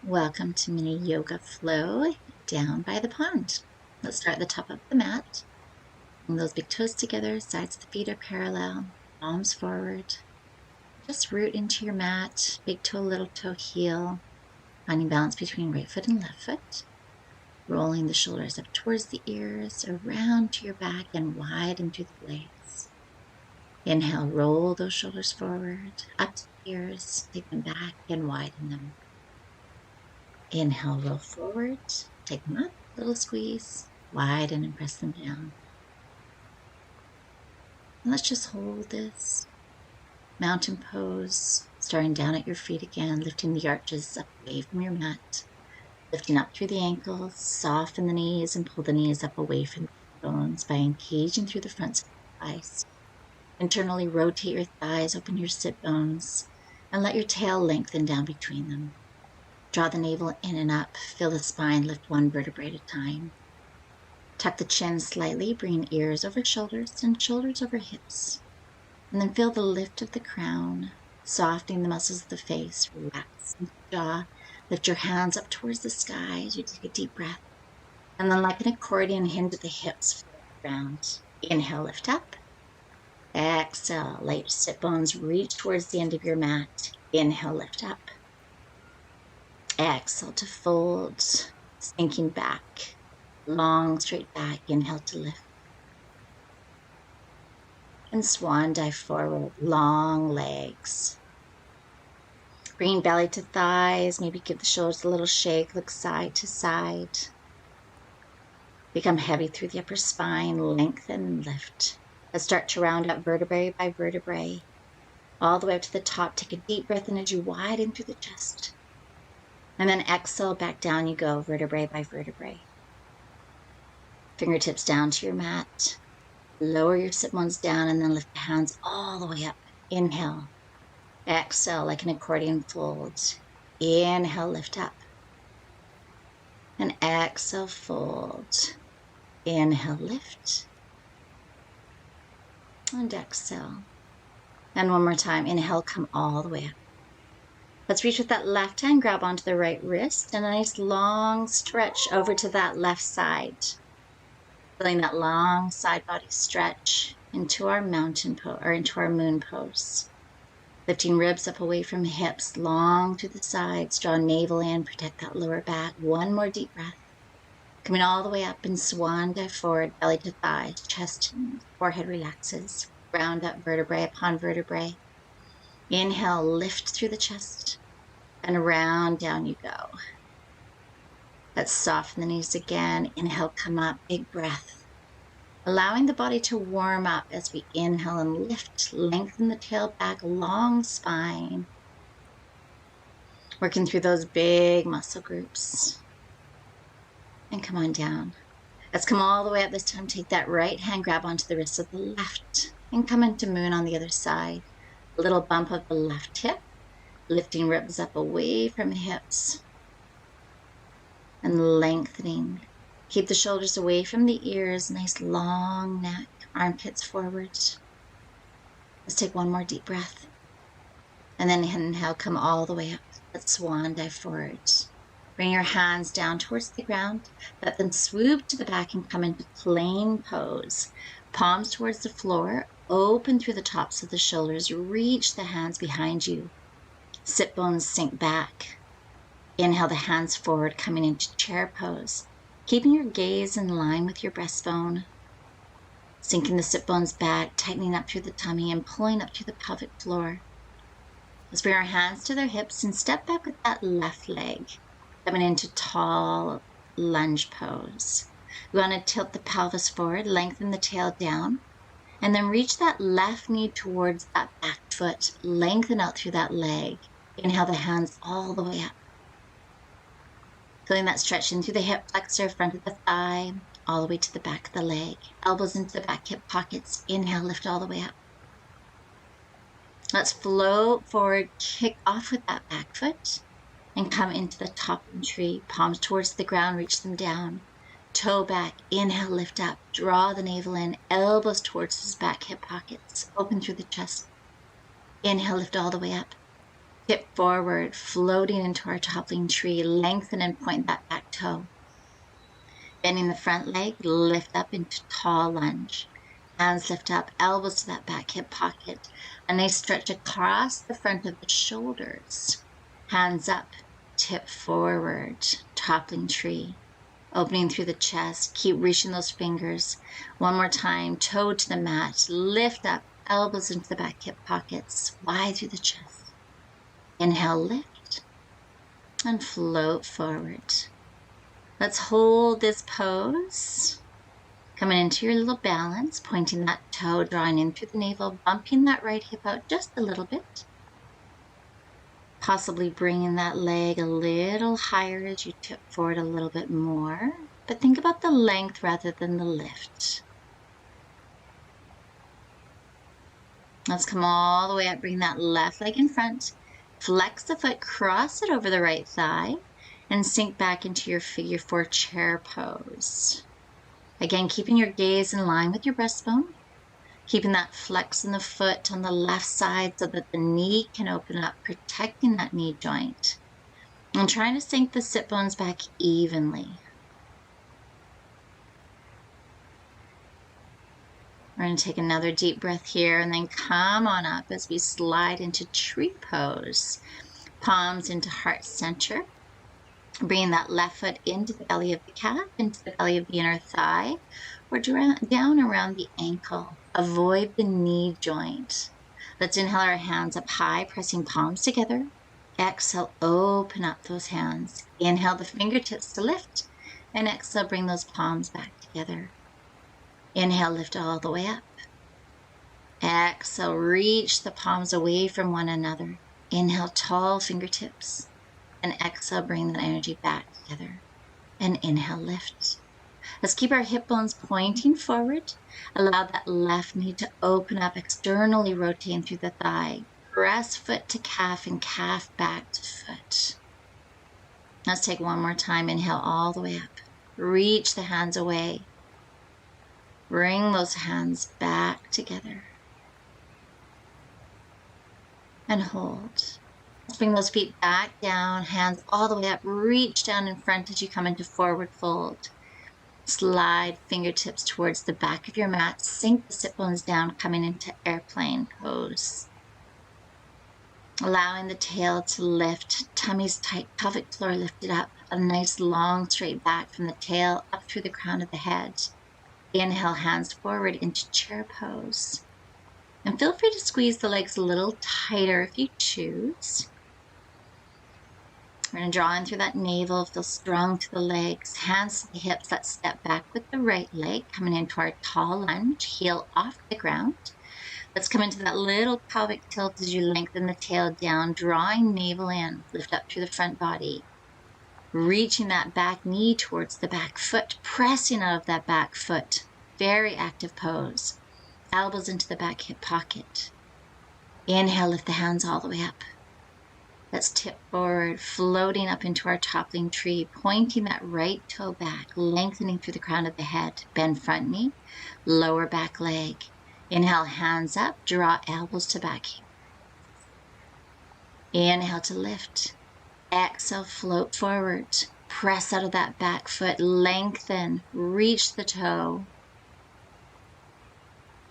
Welcome to mini yoga flow down by the pond. Let's start at the top of the mat. Bring those big toes together, sides of the feet are parallel, palms forward. Just root into your mat, big toe, little toe, heel, finding balance between right foot and left foot. Rolling the shoulders up towards the ears, around to your back, and widen through the blades. Inhale, roll those shoulders forward, up to the ears, take them back and widen them. Inhale, roll forward, take them up, little squeeze, widen and press them down. And let's just hold this mountain pose, starting down at your feet again, lifting the arches up away from your mat, lifting up through the ankles, soften the knees and pull the knees up away from the bones by engaging through the fronts of the thighs. Internally rotate your thighs, open your sit bones, and let your tail lengthen down between them. Draw the navel in and up, feel the spine lift one vertebrae at a time. Tuck the chin slightly, bring ears over shoulders and shoulders over hips. And then feel the lift of the crown, softening the muscles of the face, relax the jaw, lift your hands up towards the sky as you take a deep breath. And then like an accordion, hinge at the hips, feel the ground. Inhale, lift up. Exhale, let your sit bones reach towards the end of your mat. Inhale, lift up. Exhale to fold, sinking back, long straight back, inhale to lift. And swan dive forward, long legs. Bring belly to thighs, maybe give the shoulders a little shake, look side to side. Become heavy through the upper spine, lengthen and lift. Let's start to round up vertebrae by vertebrae. All the way up to the top, take a deep breath in as you widen through the chest. And then exhale, back down you go, vertebrae by vertebrae. Fingertips down to your mat. Lower your sit bones down and then lift the hands all the way up. Inhale. Exhale like an accordion fold. Inhale, lift up. And exhale, fold. Inhale, lift. And exhale. And one more time. Inhale, come all the way up. Let's reach with that left hand, grab onto the right wrist, and a nice long stretch over to that left side. Feeling that long side body stretch into our mountain pose, or into our moon pose. Lifting ribs up away from hips, long to the sides, draw navel in, protect that lower back. One more deep breath. Coming all the way up and swan dive forward, belly to thighs, chest and forehead relaxes. Round up vertebrae upon vertebrae. Inhale, lift through the chest. And round down you go. Let's soften the knees again. Inhale, come up, big breath. Allowing the body to warm up as we inhale and lift, lengthen the tail back, long spine. Working through those big muscle groups. And come on down. Let's come all the way up this time. Take that right hand, grab onto the wrist of the left, and come into moon on the other side. A little bump of the left hip. Lifting ribs up away from the hips and lengthening. Keep the shoulders away from the ears, nice long neck, armpits forward. Let's take one more deep breath. And then inhale, come all the way up. Let's swan dive forward. Bring your hands down towards the ground. Let them swoop to the back and come into plain pose. Palms towards the floor, open through the tops of the shoulders, reach the hands behind you. Sit bones sink back. Inhale the hands forward, coming into chair pose. Keeping your gaze in line with your breastbone. Sinking the sit bones back, tightening up through the tummy and pulling up through the pelvic floor. Let's bring our hands to their hips and step back with that left leg. Coming into tall lunge pose. We want to tilt the pelvis forward, lengthen the tail down. And then reach that left knee towards that back foot. Lengthen out through that leg. Inhale the hands all the way up. Feeling that stretch in through the hip flexor, front of the thigh, all the way to the back of the leg. Elbows into the back hip pockets. Inhale, lift all the way up. Let's float forward, kick off with that back foot, and come into the top of the tree. Palms towards the ground, reach them down. Toe back, inhale, lift up, draw the navel in, elbows towards those back hip pockets, open through the chest. Inhale, lift all the way up. Tip forward, floating into our toppling tree. Lengthen and point that back toe. Bending the front leg, lift up into tall lunge. Hands lift up, elbows to that back hip pocket. A nice stretch across the front of the shoulders. Hands up, tip forward, toppling tree. Opening through the chest, keep reaching those fingers. One more time, toe to the mat, lift up, elbows into the back hip pockets, wide through the chest. Inhale, lift, and float forward. Let's hold this pose. Coming into your little balance, pointing that toe, drawing in through the navel, bumping that right hip out just a little bit. Possibly bringing that leg a little higher as you tip forward a little bit more. But think about the length rather than the lift. Let's come all the way up, bring that left leg in front. Flex the foot, cross it over the right thigh, and sink back into your figure four chair pose. Again, keeping your gaze in line with your breastbone. Keeping that flex in the foot on the left side so that the knee can open up, protecting that knee joint. And trying to sink the sit bones back evenly. We're going to take another deep breath here and then come on up as we slide into tree pose. Palms into heart center. Bringing that left foot into the belly of the calf, into the belly of the inner thigh, or down around the ankle. Avoid the knee joint. Let's inhale our hands up high, pressing palms together. Exhale, open up those hands. Inhale the fingertips to lift, and exhale, bring those palms back together. Inhale, lift all the way up. Exhale, reach the palms away from one another. Inhale, tall fingertips. And exhale, bring that energy back together. And inhale, lift. Let's keep our hip bones pointing forward. Allow that left knee to open up, externally rotating through the thigh. Press foot to calf and calf back to foot. Let's take one more time. Inhale all the way up. Reach the hands away. Bring those hands back together. And hold. Let's bring those feet back down, hands all the way up. Reach down in front as you come into forward fold. Slide fingertips towards the back of your mat. Sink the sit bones down, coming into airplane pose. Allowing the tail to lift, tummy's tight, pelvic floor lifted up. A nice long straight back from the tail up through the crown of the head. Inhale, hands forward into chair pose. And feel free to squeeze the legs a little tighter if you choose. We're going to draw in through that navel, feel strong to the legs, hands to the hips. Let's step back with the right leg, coming into our tall lunge, heel off the ground. Let's come into that little pelvic tilt as you lengthen the tail down, drawing navel in, lift up through the front body. Reaching that back knee towards the back foot, pressing out of that back foot. Very active pose. Elbows into the back hip pocket. Inhale, lift the hands all the way up. Let's tip forward, floating up into our toppling tree, pointing that right toe back, lengthening through the crown of the head. Bend front knee, lower back leg. Inhale, hands up, draw elbows to back. Inhale to lift. Exhale, float forward. Press out of that back foot, lengthen, reach the toe.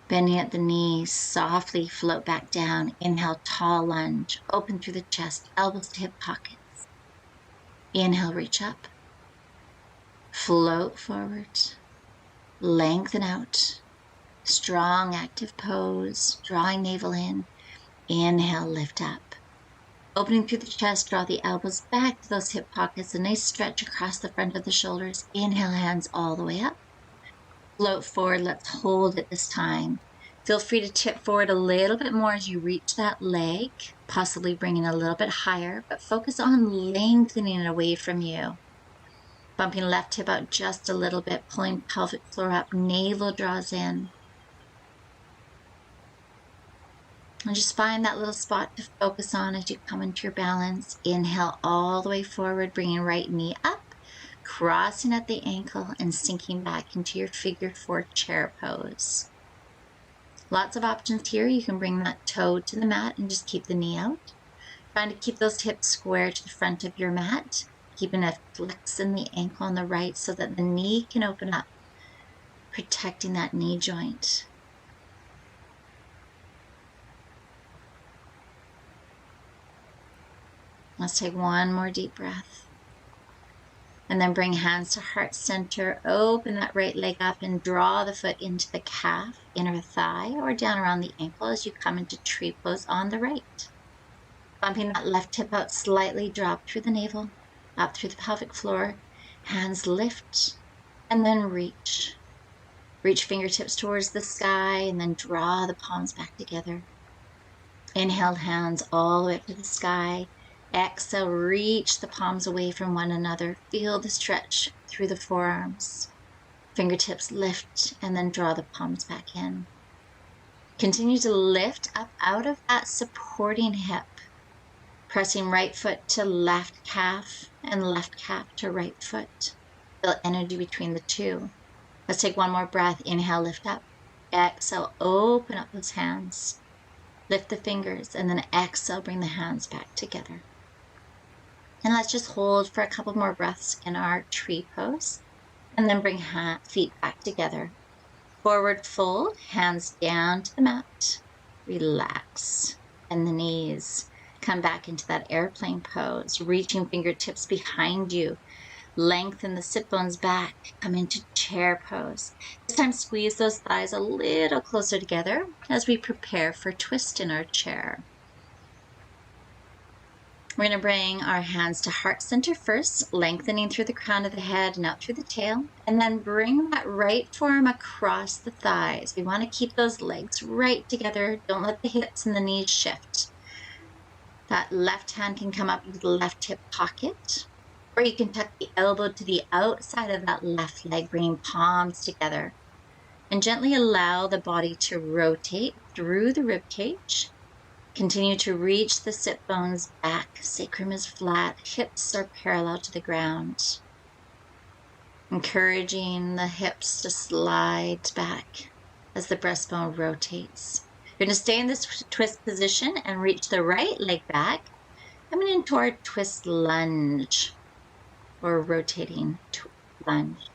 Bending at the knees, softly float back down. Inhale, tall lunge, open through the chest, elbows to hip pockets. Inhale, reach up. Float forward. Lengthen out. Strong, active pose, drawing navel in. Inhale, lift up. Opening through the chest, draw the elbows back to those hip pockets. A nice stretch across the front of the shoulders. Inhale, hands all the way up. Float forward. Let's hold it this time. Feel free to tip forward a little bit more as you reach that leg, possibly bringing it a little bit higher, but focus on lengthening it away from you. Bumping left hip out just a little bit, pulling pelvic floor up, navel draws in. And just find that little spot to focus on as you come into your balance. Inhale all the way forward, bringing right knee up, crossing at the ankle and sinking back into your figure four chair pose. Lots of options here. You can bring that toe to the mat and just keep the knee out. Trying to keep those hips square to the front of your mat, keeping a flex in the ankle on the right so that the knee can open up, protecting that knee joint. Let's take one more deep breath. And then bring hands to heart center. Open that right leg up and draw the foot into the calf, inner thigh, or down around the ankle as you come into tree pose on the right. Bumping that left hip out slightly, drop through the navel, up through the pelvic floor. Hands lift and then reach. Reach fingertips towards the sky and then draw the palms back together. Inhale, hands all the way up to the sky. Exhale, reach the palms away from one another. Feel the stretch through the forearms. Fingertips lift and then draw the palms back in. Continue to lift up out of that supporting hip. Pressing right foot to left calf and left calf to right foot. Feel energy between the two. Let's take one more breath. Inhale, lift up. Exhale, open up those hands. Lift the fingers and then exhale, bring the hands back together. And let's just hold for a couple more breaths in our tree pose. And then bring feet back together. Forward fold, hands down to the mat. Relax. And the knees. Come back into that airplane pose, reaching fingertips behind you. Lengthen the sit bones back. Come into chair pose. This time squeeze those thighs a little closer together as we prepare for twist in our chair. We're going to bring our hands to heart center first, lengthening through the crown of the head and out through the tail. And then bring that right forearm across the thighs. We want to keep those legs right together. Don't let the hips and the knees shift. That left hand can come up into the left hip pocket, or you can tuck the elbow to the outside of that left leg, bringing palms together. And gently allow the body to rotate through the rib cage. Continue to reach the sit bones back. Sacrum is flat, hips are parallel to the ground. Encouraging the hips to slide back as the breastbone rotates. You're going to stay in this twist position and reach the right leg back, coming into our twist lunge or rotating lunge.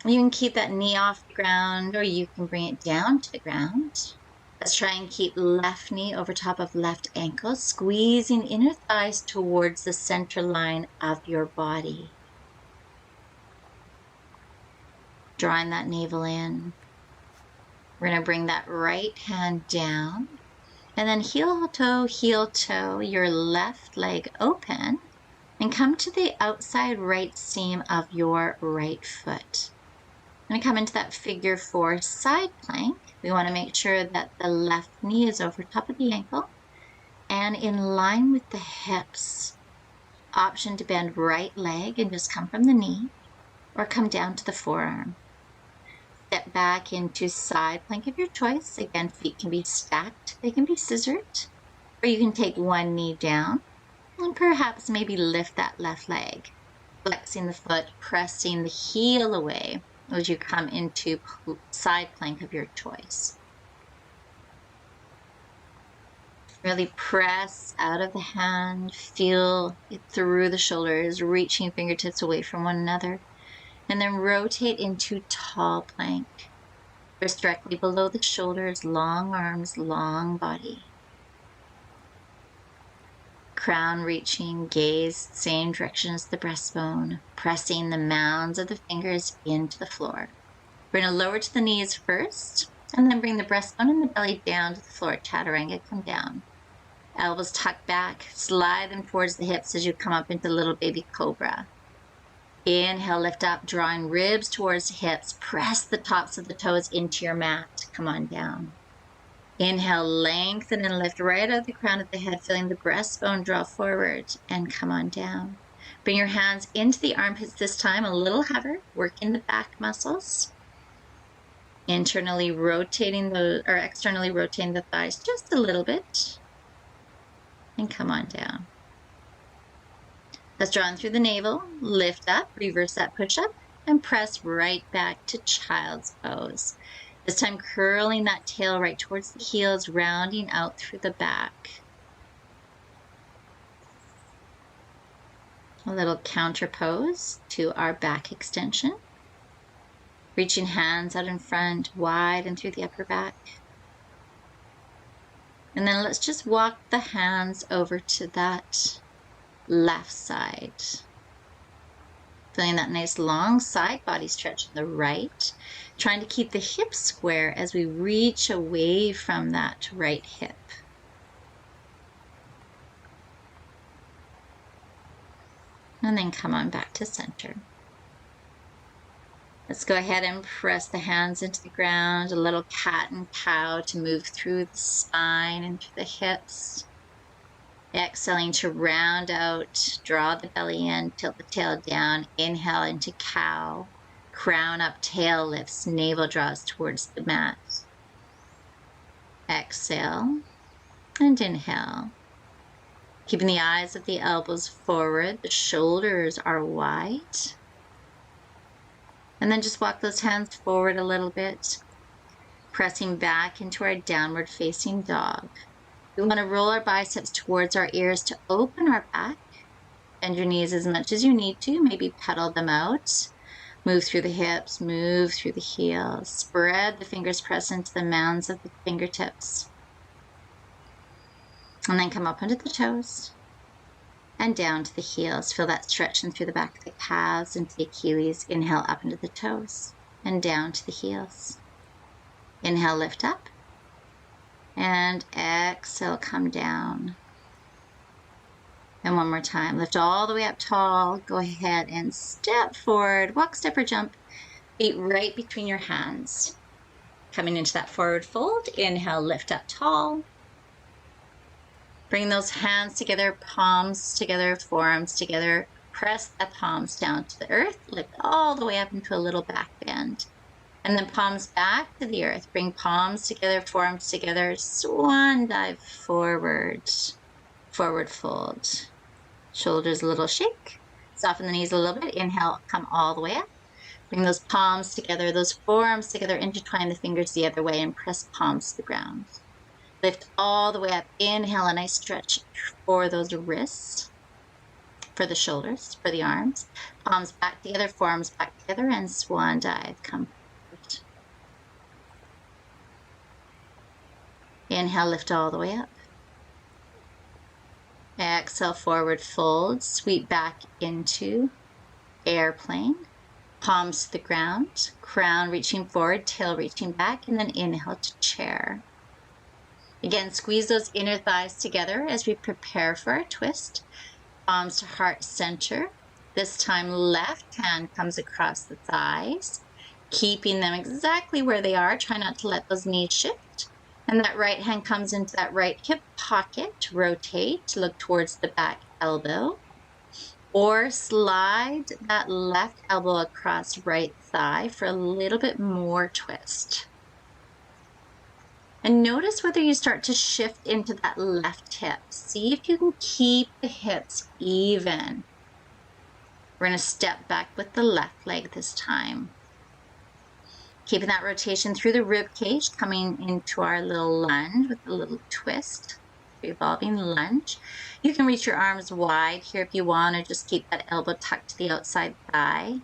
You can keep that knee off the ground or you can bring it down to the ground. Let's try and keep left knee over top of left ankle, squeezing inner thighs towards the center line of your body. Drawing that navel in. We're going to bring that right hand down and then heel toe, your left leg open and come to the outside right seam of your right foot. I'm going to come into that figure 4 side plank. We want to make sure that the left knee is over top of the ankle and in line with the hips. Option to bend right leg and just come from the knee or come down to the forearm. Step back into side plank of your choice. Again, feet can be stacked, they can be scissored, or you can take one knee down and perhaps maybe lift that left leg, flexing the foot, pressing the heel away as you come into side plank of your choice. Really press out of the hand, feel it through the shoulders, reaching fingertips away from one another. And then rotate into tall plank. Wrist directly below the shoulders, long arms, long body. Crown reaching, gaze same direction as the breastbone, pressing the mounds of the fingers into the floor. We're going to lower to the knees first, and then bring the breastbone and the belly down to the floor. Chaturanga, come down. Elbows tucked back, slide them towards the hips as you come up into little baby cobra. Inhale, lift up, drawing ribs towards the hips. Press the tops of the toes into your mat. Come on down. Inhale, lengthen and lift right out of the crown of the head, feeling the breastbone draw forward and come on down. Bring your hands into the armpits this time, a little hover, working the back muscles. Externally rotating the thighs just a little bit. And come on down. Let's draw in through the navel, lift up, reverse that push-up, and press right back to child's pose. This time curling that tail right towards the heels, rounding out through the back. A little counter pose to our back extension. Reaching hands out in front, wide and through the upper back. And then let's just walk the hands over to that left side. Feeling that nice long side body stretch on the right. Trying to keep the hips square as we reach away from that right hip. And then come on back to center. Let's go ahead and press the hands into the ground, a little cat and cow to move through the spine and through the hips. Exhaling to round out, draw the belly in, tilt the tail down, inhale into cow, crown up, tail lifts, navel draws towards the mat. Exhale and inhale. Keeping the eyes of the elbows forward, the shoulders are wide. And then just walk those hands forward a little bit, pressing back into our downward facing dog. We want to roll our biceps towards our ears to open our back. Bend your knees as much as you need to, maybe pedal them out. Move through the hips, move through the heels. Spread the fingers, press into the mounds of the fingertips. And then come up onto the toes and down to the heels. Feel that stretching through the back of the calves into the Achilles. Inhale up into the toes and down to the heels. Inhale, lift up. And exhale, come down. And one more time. Lift all the way up tall. Go ahead and step forward. Walk, step, or jump. Feet right between your hands. Coming into that forward fold. Inhale, lift up tall. Bring those hands together, palms together, forearms together. Press the palms down to the earth. Lift all the way up into a little back bend. And then palms back to the earth. Bring palms together, forearms together. Swan dive forward. Forward fold. Shoulders a little shake. Soften the knees a little bit. Inhale, come all the way up. Bring those palms together, those forearms together. Intertwine the fingers the other way and press palms to the ground. Lift all the way up. Inhale, a nice stretch for those wrists, for the shoulders, for the arms. Palms back together, forearms back together, and swan dive. Come forward. Inhale, lift all the way up. Exhale, forward fold. Sweep back into airplane. Palms to the ground. Crown reaching forward, tail reaching back, and then inhale to chair. Again, squeeze those inner thighs together as we prepare for our twist. Palms to heart center. This time, left hand comes across the thighs, keeping them exactly where they are. Try not to let those knees shift. And that right hand comes into that right hip pocket. Rotate, look towards the back elbow. Or slide that left elbow across right thigh for a little bit more twist. And notice whether you start to shift into that left hip. See if you can keep the hips even. We're going to step back with the left leg this time. Keeping that rotation through the rib cage, coming into our little lunge with a little twist, revolving lunge. You can reach your arms wide here if you want, or just keep that elbow tucked to the outside thigh.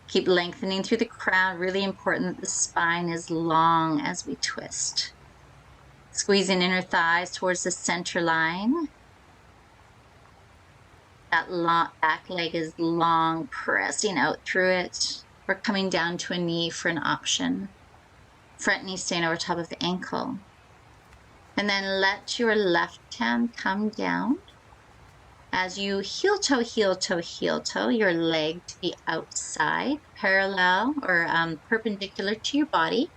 Keep lengthening through the crown. Really important that the spine is long as we twist. Squeezing inner thighs towards the center line. That back leg is long, pressing out through it. We're coming down to a knee for an option. Front knee staying over top of the ankle. And then let your left hand come down. As you heel toe, heel toe, heel toe, your leg to the outside, parallel or perpendicular to your body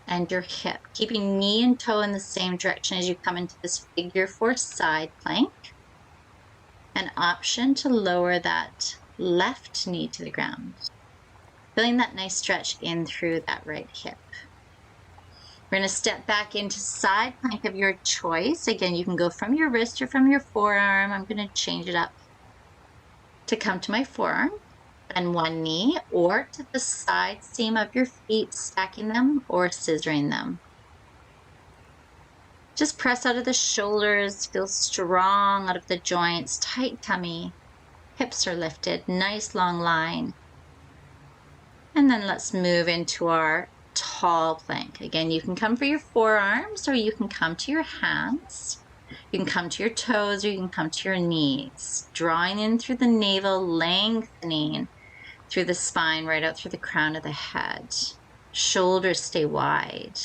and your hip. Keeping knee and toe in the same direction as you come into this figure 4 side plank. An option to lower that left knee to the ground. Feeling that nice stretch in through that right hip. We're going to step back into side plank of your choice. Again, you can go from your wrist or from your forearm. I'm going to change it up to come to my forearm. Bend one knee or to the side seam of your feet, stacking them or scissoring them. Just press out of the shoulders, feel strong out of the joints, tight tummy, hips are lifted, nice long line. And then let's move into our tall plank. Again, you can come for your forearms or you can come to your hands. You can come to your toes or you can come to your knees. Drawing in through the navel, lengthening through the spine, right out through the crown of the head. Shoulders stay wide.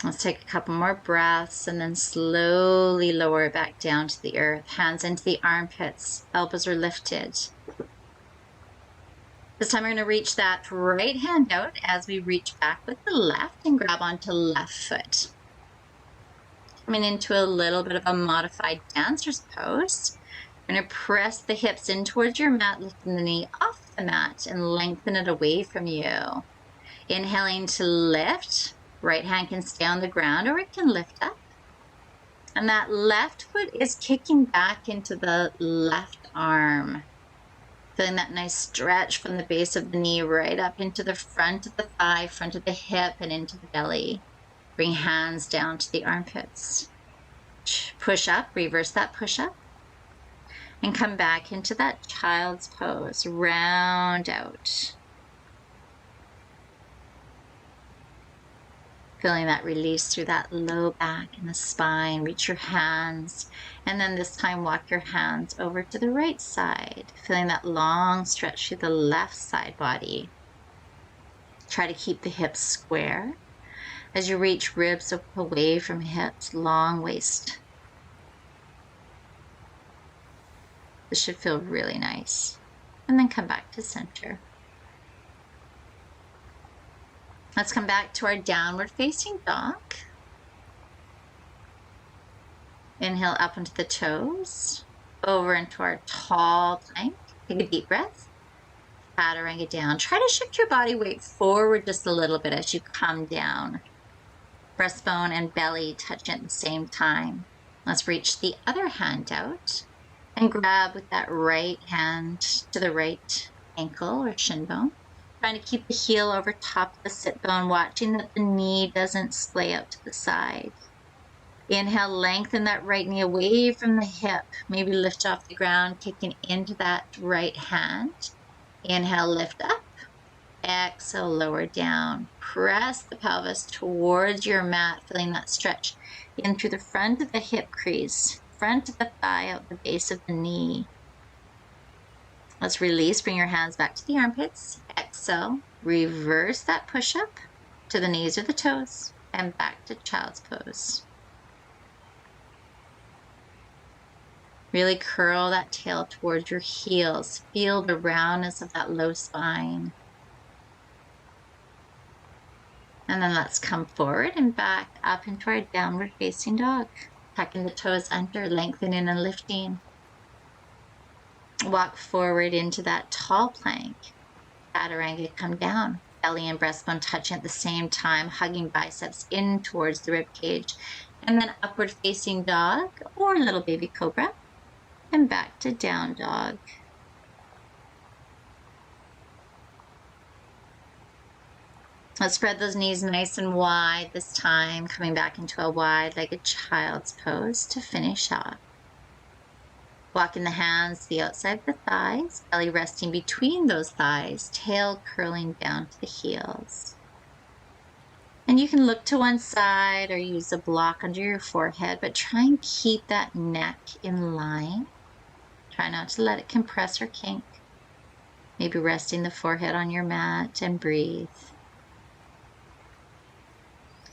Let's take a couple more breaths and then slowly lower it back down to the earth. Hands into the armpits, elbows are lifted. This time we're going to reach that right hand out as we reach back with the left and grab onto left foot. Coming into a little bit of a modified dancer's pose. You're going to press the hips in towards your mat, lifting the knee off the mat and lengthen it away from you. Inhaling to lift. Right hand can stay on the ground or it can lift up. And that left foot is kicking back into the left arm. Feeling that nice stretch from the base of the knee right up into the front of the thigh, front of the hip, and into the belly. Bring hands down to the armpits. Push up, reverse that push up. And come back into that child's pose. Round out. Feeling that release through that low back and the spine. Reach your hands. And then this time walk your hands over to the right side. Feeling that long stretch through the left side body. Try to keep the hips square. As you reach ribs away from hips, long waist. This should feel really nice. And then come back to center. Let's come back to our downward facing dog. Inhale up into the toes, over into our tall plank. Take a deep breath. Chaturanga down. Try to shift your body weight forward just a little bit as you come down. Breastbone and belly touching at the same time. Let's reach the other hand out and grab with that right hand to the right ankle or shin bone. Trying to keep the heel over top of the sit bone, watching that the knee doesn't splay out to the side. Inhale, lengthen that right knee away from the hip. Maybe lift off the ground, kicking into that right hand. Inhale, lift up. Exhale, lower down. Press the pelvis towards your mat, feeling that stretch in through the front of the hip crease, front of the thigh, out the base of the knee. Let's release, bring your hands back to the armpits. Exhale, reverse that push-up to the knees or the toes and back to child's pose. Really curl that tail towards your heels. Feel the roundness of that low spine. And then let's come forward and back up into our downward facing dog. Tucking the toes under, lengthening and lifting. Walk forward into that tall plank. Chaturanga, come down. Belly and breastbone touching at the same time, hugging biceps in towards the rib cage. And then upward facing dog or little baby cobra. And back to down dog. Let's spread those knees nice and wide this time, coming back into a wide-legged child's pose to finish off. Walking the hands to the outside of the thighs, belly resting between those thighs, tail curling down to the heels. And you can look to one side or use a block under your forehead, but try and keep that neck in line. Try not to let it compress or kink. Maybe resting the forehead on your mat and breathe.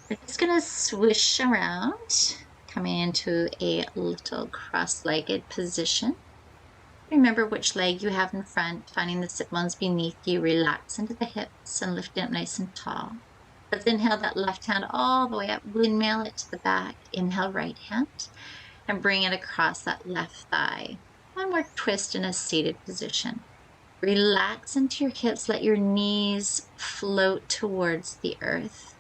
We're just going to swish around, coming into a little cross-legged position. Remember which leg you have in front, finding the sit bones beneath you. Relax into the hips and lift it up nice and tall. Let's inhale that left hand all the way up, windmill it to the back. Inhale right hand and bring it across that left thigh. One more twist in a seated position. Relax into your hips, let your knees float towards the earth.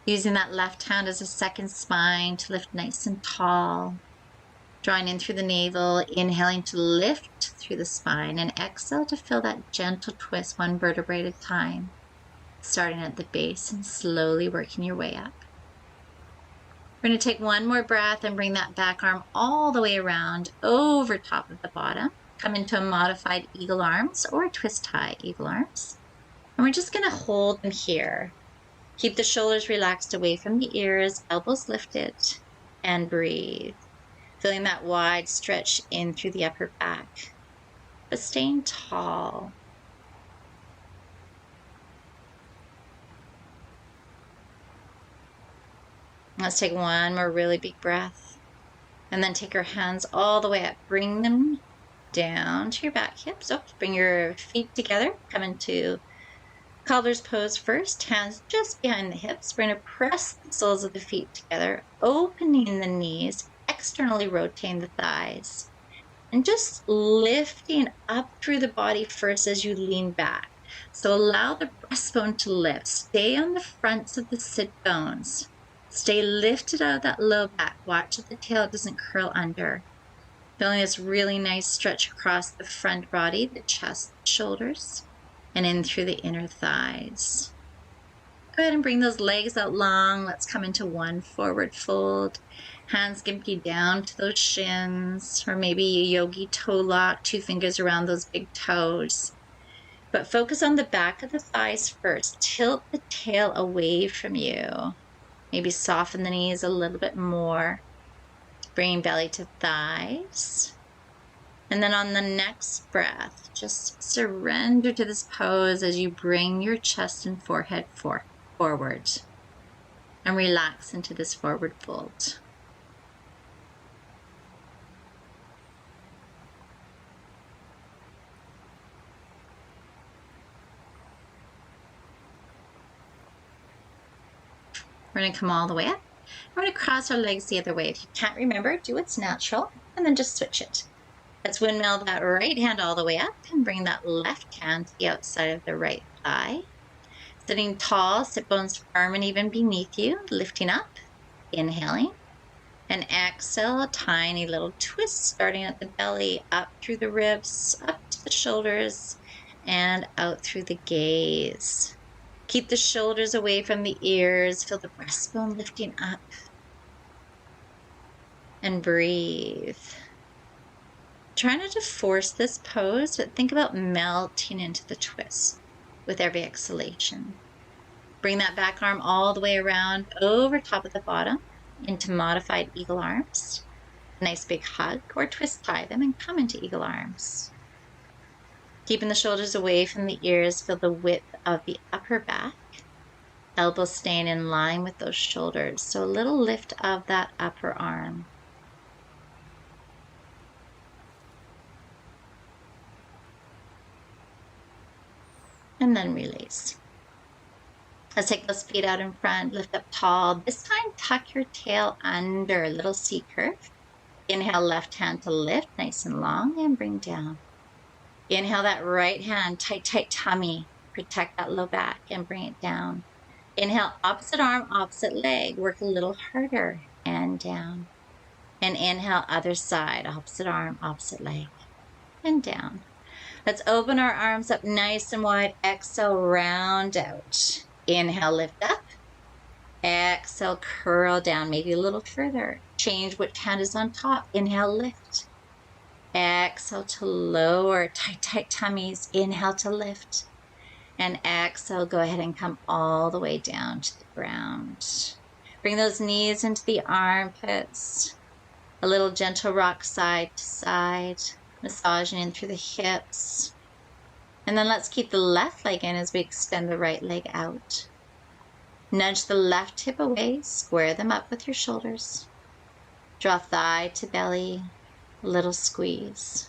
Using that left hand as a second spine to lift nice and tall. Drawing in through the navel, inhaling to lift through the spine, and exhale to feel that gentle twist one vertebrae at a time, starting at the base and slowly working your way up. We're going to take one more breath and bring that back arm all the way around over top of the bottom. Come into a modified eagle arms or twist high eagle arms. And we're just going to hold them here. Keep the shoulders relaxed away from the ears, elbows lifted, and breathe. Feeling that wide stretch in through the upper back, but staying tall. Let's take one more really big breath. And then take our hands all the way up. Bring them down to your back hips. Oh, bring your feet together. Come into cobbler's pose first. Hands just behind the hips. We're going to press the soles of the feet together, opening the knees, externally rotating the thighs. And just lifting up through the body first as you lean back. So allow the breastbone to lift. Stay on the fronts of the sit bones. Stay lifted out of that low back. Watch that the tail doesn't curl under. Feeling this really nice stretch across the front body, the chest, the shoulders, and in through the inner thighs. Go ahead and bring those legs out long. Let's come into one forward fold. Hands can be down to those shins, or maybe a yogi toe lock, 2 fingers around those big toes. But focus on the back of the thighs first. Tilt the tail away from you. Maybe soften the knees a little bit more. Bringing belly to thighs. And then on the next breath, just surrender to this pose as you bring your chest and forehead forward. And relax into this forward fold. We're going to come all the way up. We're going to cross our legs the other way. If you can't remember, do what's natural and then just switch it. Let's windmill that right hand all the way up and bring that left hand to the outside of the right thigh. Sitting tall, sit bones firm and even beneath you, lifting up, inhaling, and exhale, a tiny little twist starting at the belly, up through the ribs, up to the shoulders, and out through the gaze. Keep the shoulders away from the ears. Feel the breastbone lifting up. And breathe. Try not to force this pose, but think about melting into the twist with every exhalation. Bring that back arm all the way around over top of the bottom into modified eagle arms. Nice big hug, or twist tie them and come into eagle arms. Keeping the shoulders away from the ears, feel the width of the upper back. Elbows staying in line with those shoulders. So a little lift of that upper arm. And then release. Let's take those feet out in front, lift up tall. This time, tuck your tail under, a little C curve. Inhale, left hand to lift, nice and long, and bring down. Inhale that right hand, tight, tight tummy. Protect that low back and bring it down. Inhale, opposite arm, opposite leg. Work a little harder and down. And inhale, other side, opposite arm, opposite leg, and down. Let's open our arms up nice and wide. Exhale, round out. Inhale, lift up. Exhale, curl down, maybe a little further. Change which hand is on top. Inhale, lift. Exhale to lower, tight, tight tummies. Inhale to lift. And exhale, go ahead and come all the way down to the ground. Bring those knees into the armpits. A little gentle rock side to side. Massaging in through the hips. And then let's keep the left leg in as we extend the right leg out. Nudge the left hip away. Square them up with your shoulders. Draw thigh to belly. A little squeeze.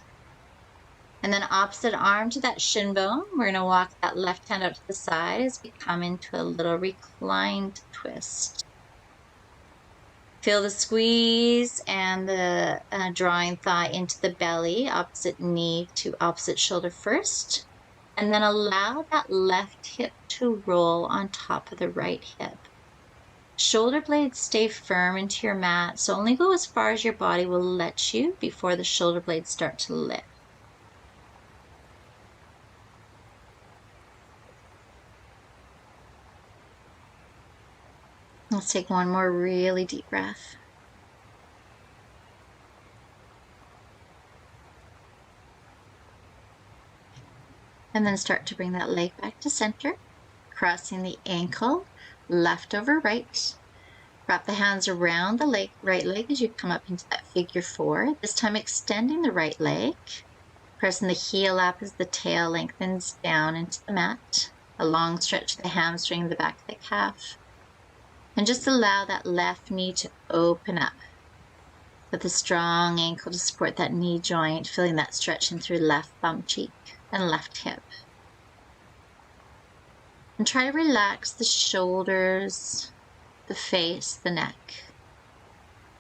And then opposite arm to that shin bone. We're going to walk that left hand up to the side as we come into a little reclined twist. Feel the squeeze and the drawing thigh into the belly, opposite knee to opposite shoulder first. And then allow that left hip to roll on top of the right hip. Shoulder blades stay firm into your mat, so only go as far as your body will let you before the shoulder blades start to lift. Let's take one more really deep breath. And then start to bring that leg back to center, crossing the ankle, left over right. Wrap the hands around the right leg as you come up into that figure four, this time extending the right leg, pressing the heel up as the tail lengthens down into the mat, a long stretch of the hamstring, the back of the calf, and just allow that left knee to open up with a strong ankle to support that knee joint, feeling that stretching through left bum cheek and left hip. And try to relax the shoulders, the face, the neck.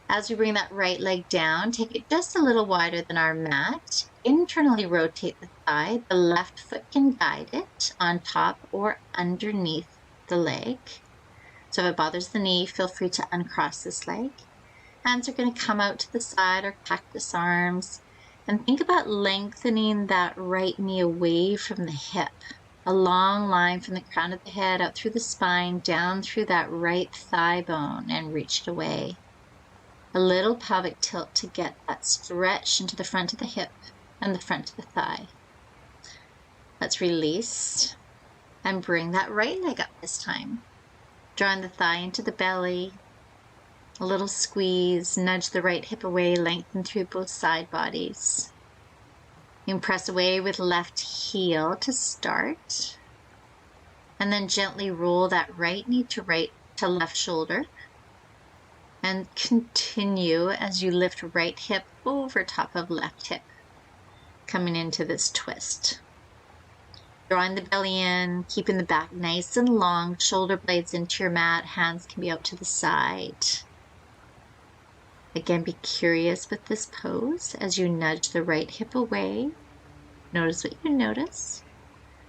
As we bring that right leg down, take it just a little wider than our mat. Internally rotate the thigh. The left foot can guide it on top or underneath the leg. So if it bothers the knee, feel free to uncross this leg. Hands are going to come out to the side or cactus arms. And think about lengthening that right knee away from the hip. A long line from the crown of the head out through the spine, down through that right thigh bone and reach it away. A little pelvic tilt to get that stretch into the front of the hip and the front of the thigh. Let's release and bring that right leg up this time. Drawing the thigh into the belly. A little squeeze, nudge the right hip away, lengthen through both side bodies. You can press away with left heel to start. And then gently roll that right knee to left shoulder. And continue as you lift right hip over top of left hip, coming into this twist. Drawing the belly in, keeping the back nice and long, shoulder blades into your mat, hands can be out to the side. Again, be curious with this pose as you nudge the right hip away. Notice what you notice.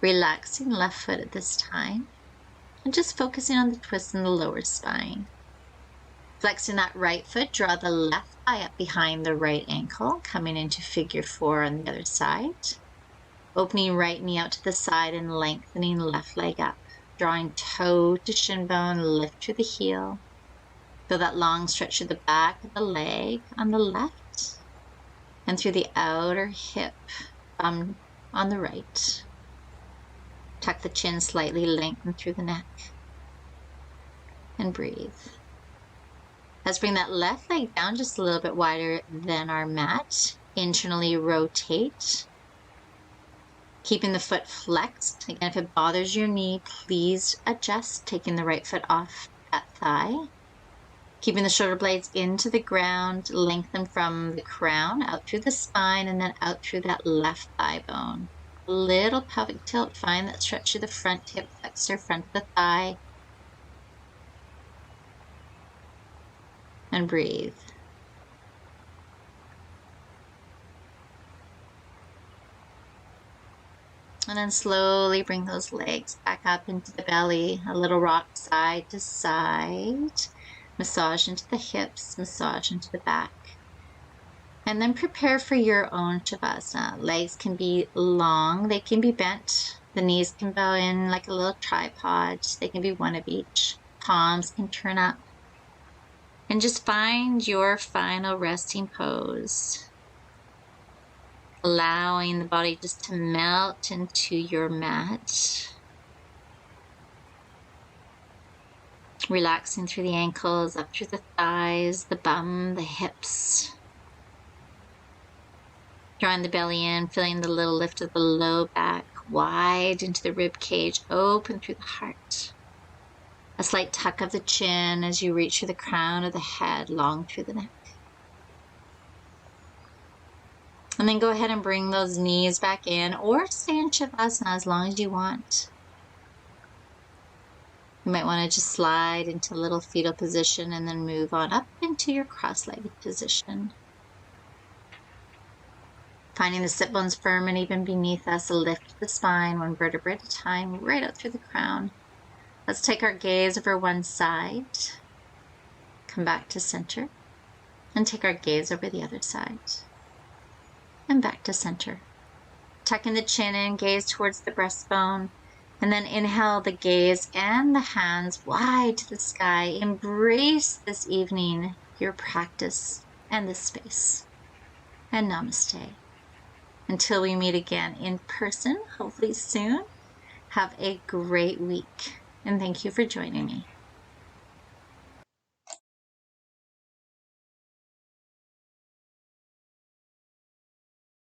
Relaxing left foot at this time, and just focusing on the twist in the lower spine. Flexing that right foot, draw the left thigh up behind the right ankle, coming into figure four on the other side. Opening right knee out to the side and lengthening left leg up. Drawing toe to shin bone, lift to the heel. Feel that long stretch through the back of the leg on the left and through the outer hip on the right. Tuck the chin slightly, lengthen through the neck. And breathe. Let's bring that left leg down just a little bit wider than our mat. Internally rotate. Keeping the foot flexed. Again, if it bothers your knee, please adjust, taking the right foot off that thigh. Keeping the shoulder blades into the ground, lengthen from the crown out through the spine and then out through that left thigh bone. A little pelvic tilt, find that stretch through the front hip flexor, front of the thigh. And breathe. And then slowly bring those legs back up into the belly, a little rock side to side. Massage into the hips, massage into the back. And then prepare for your own Shavasana. Legs can be long, they can be bent. The knees can bow in like a little tripod. They can be one of each. Palms can turn up. And just find your final resting pose. Allowing the body just to melt into your mat. Relaxing through the ankles, up through the thighs, the bum, the hips. Drawing the belly in, feeling the little lift of the low back, wide into the rib cage, open through the heart. A slight tuck of the chin as you reach through the crown of the head, long through the neck. And then go ahead and bring those knees back in or stay in Shavasana as long as you want. You might want to just slide into a little fetal position and then move on up into your cross-legged position. Finding the sit bones firm and even beneath us, lift the spine one vertebra at a time, right out through the crown. Let's take our gaze over one side. Come back to center and take our gaze over the other side. And back to center. Tucking the chin in, gaze towards the breastbone. And then inhale the gaze and the hands wide to the sky. Embrace this evening, your practice, and this space. And namaste. Until we meet again in person, hopefully soon, have a great week. And thank you for joining me.